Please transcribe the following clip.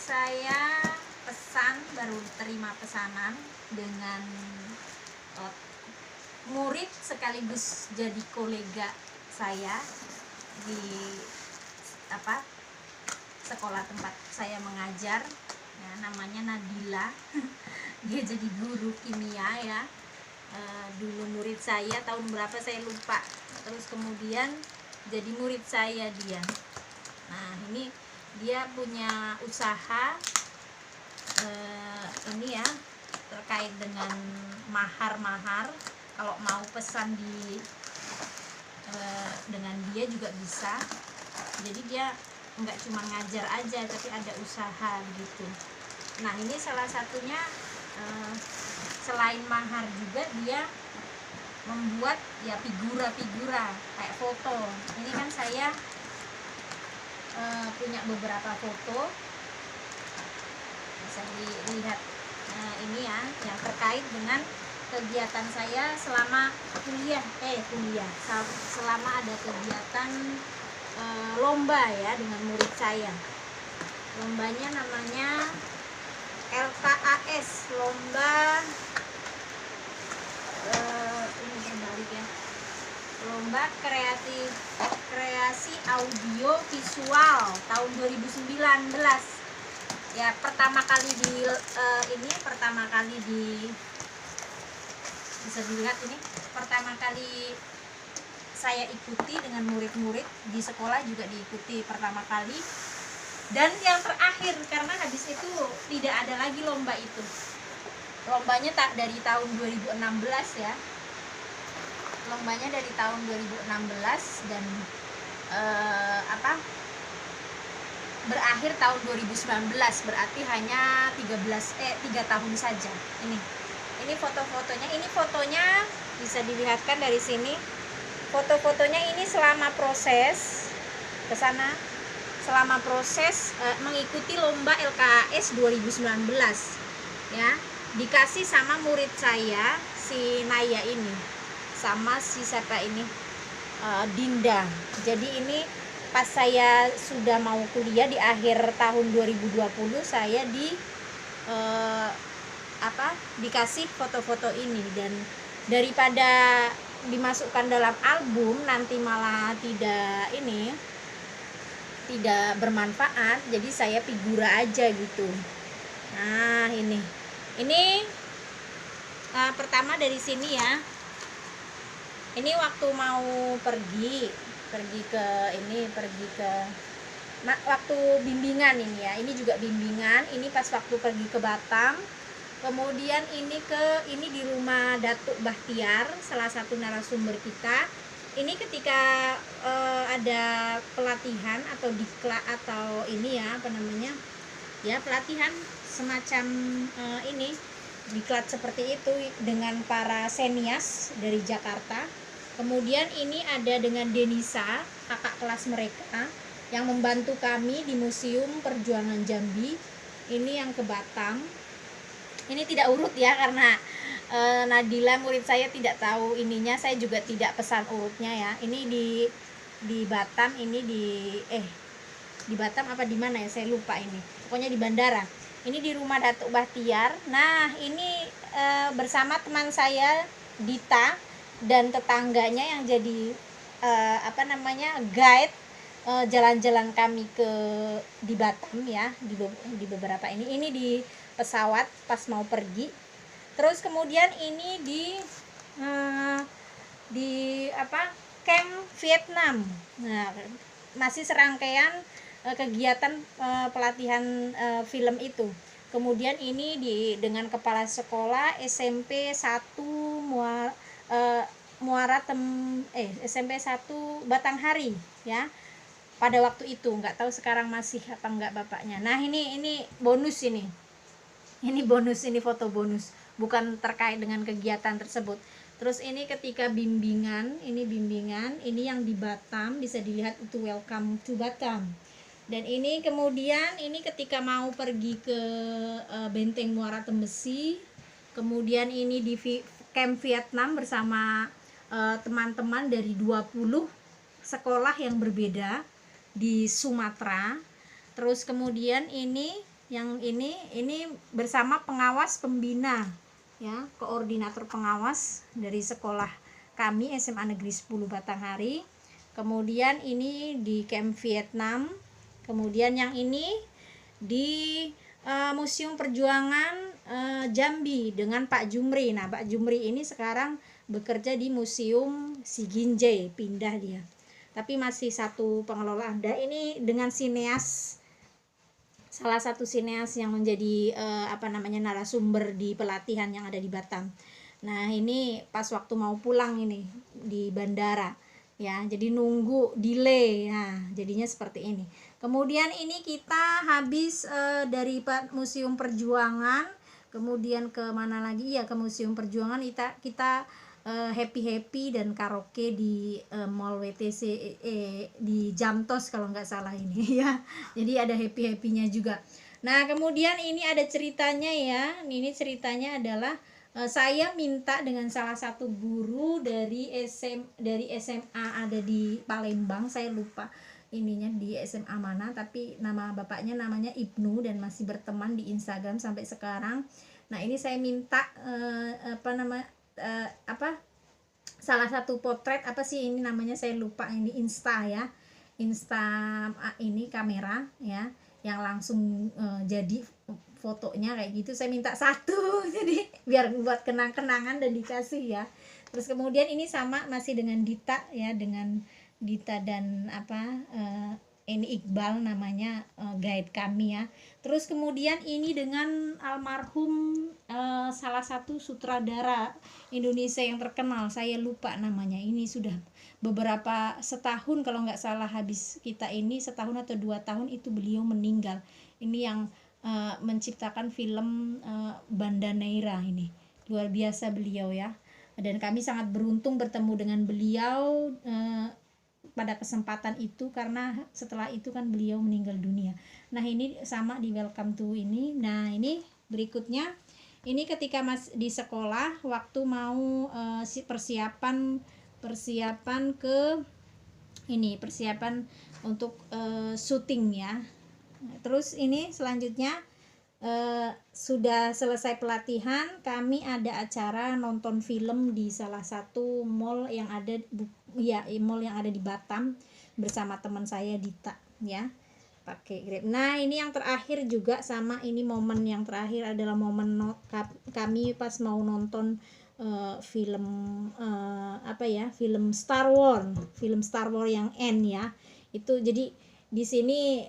saya pesan, baru terima pesanan dengan murid sekaligus jadi kolega saya di sekolah tempat saya mengajar ya, namanya Nadila. Dia jadi guru kimia ya. Dulu murid saya tahun berapa saya lupa, terus kemudian jadi murid saya dia. Nah, ini dia punya usaha ini ya, terkait dengan mahar-mahar. Kalau mau pesan dengan dia juga bisa. Jadi dia nggak cuma ngajar aja, tapi ada usaha gitu. Nah, ini salah satunya, selain mahar juga dia membuat ya figura-figura kayak foto. Ini kan saya punya beberapa foto, bisa dilihat ini ya, yang terkait dengan kegiatan saya selama kuliah selama ada kegiatan lomba ya dengan murid saya. Lombanya namanya LKAS, lomba ini berbalik ya, lomba kreasi audio visual tahun 2019 ya. Pertama kali bisa dilihat ini pertama kali saya ikuti dengan murid-murid di sekolah, juga diikuti pertama kali dan yang terakhir, karena habis itu tidak ada lagi lomba itu. Lombanya tak dari tahun 2016 ya, lombanya dari tahun 2016 dan berakhir tahun 2019, berarti hanya 3 tahun saja. Ini fotonya, ini fotonya bisa dilihatkan dari sini. Foto-fotonya ini selama proses ke sana, selama proses mengikuti lomba LKAS 2019 ya, dikasih sama murid saya si Naya ini sama si siapa ini, Dinda. Jadi ini pas saya sudah mau kuliah di akhir tahun 2020, saya dikasih foto-foto ini, dan daripada dimasukkan dalam album nanti malah tidak bermanfaat, jadi saya figura aja gitu. Nah, ini pertama dari sini ya. Ini waktu mau pergi waktu bimbingan ini ya. Ini juga bimbingan. Ini pas waktu pergi ke Batam. Kemudian ini di rumah Datuk Bahtiar, salah satu narasumber kita. Ini ketika ada pelatihan atau diklat atau ini ya, pelatihan semacam ini diklat seperti itu dengan para senias dari Jakarta. Kemudian ini ada dengan Denisa, kakak kelas mereka yang membantu kami di Museum Perjuangan Jambi. Ini yang ke Batam. Ini tidak urut ya, karena Nadila murid saya tidak tahu ininya, saya juga tidak pesan urutnya ya. Ini di Batam, ini di Batam apa di mana ya, saya lupa ini. Pokoknya di bandara. Ini di rumah Datuk Bahtiar. Nah, ini bersama teman saya Dita dan tetangganya yang jadi guide jalan-jalan kami di Batam ya, di beberapa ini di pesawat pas mau pergi. Terus kemudian ini di Camp Vietnam. Nah, masih serangkaian kegiatan pelatihan film itu. Kemudian ini dengan kepala sekolah SMP 1 SMP 1 Batanghari ya. Pada waktu itu, nggak tahu sekarang masih apa enggak bapaknya. Nah, ini bonus ini. Ini bonus, ini foto bonus, bukan terkait dengan kegiatan tersebut. Terus ini ketika bimbingan, ini yang di Batam, bisa dilihat itu welcome to Batam. Dan ini kemudian ini ketika mau pergi ke Benteng Muara Tembesi. Kemudian ini di Camp Vietnam bersama teman-teman dari 20 sekolah yang berbeda di Sumatera. Terus kemudian ini Yang ini bersama pengawas pembina ya, koordinator pengawas dari sekolah kami SMA Negeri 10 Batanghari. Kemudian ini di Camp Vietnam. Kemudian yang ini di Museum Perjuangan Jambi dengan Pak Jumri. Nah, Pak Jumri ini sekarang bekerja di Museum Siginjai, pindah dia. Tapi masih satu pengelolaan. Dan ini dengan sineas, salah satu sineas yang menjadi narasumber di pelatihan yang ada di Batam. Nah, ini pas waktu mau pulang ini di bandara ya, jadi nunggu delay. Nah, jadinya seperti ini. Kemudian ini kita habis dari Museum Perjuangan, kemudian ke mana lagi ya, ke Museum Perjuangan kita happy dan karaoke di Mall WTC di Jamtos kalau nggak salah ini ya. Jadi ada happy-happynya juga. Nah, kemudian ini ada ceritanya ya. Ini ceritanya adalah saya minta dengan salah satu guru dari SMA ada di Palembang, saya lupa ininya di SMA mana, tapi nama bapaknya namanya Ibnu dan masih berteman di Instagram sampai sekarang. Nah, ini saya minta salah satu potret apa sih ini namanya, saya lupa, ini Insta ya, ini kamera ya, yang langsung jadi fotonya kayak gitu, saya minta satu jadi biar buat kenang-kenangan dan dikasih ya. Terus kemudian ini sama masih dengan Dita ya, dengan Dita dan ini Iqbal namanya, guide kami ya. Terus kemudian ini dengan almarhum salah satu sutradara Indonesia yang terkenal, saya lupa namanya, ini sudah beberapa setahun kalau nggak salah, habis kita ini setahun atau 2 tahun itu beliau meninggal. Ini yang menciptakan film Banda Neira, ini luar biasa beliau ya, dan kami sangat beruntung bertemu dengan beliau pada kesempatan itu, karena setelah itu kan beliau meninggal dunia. Nah, ini sama di welcome to ini. Nah, ini berikutnya ini ketika di sekolah waktu mau persiapan ke ini, persiapan untuk syuting ya. Terus ini selanjutnya sudah selesai pelatihan, kami ada acara nonton film di salah satu mall yang ada mall yang ada di Batam bersama teman saya Dita ya, pakai Grab. Nah, ini yang terakhir juga sama, ini momen yang terakhir adalah momen kami pas mau nonton film film Star Wars yang N ya. Itu jadi di sini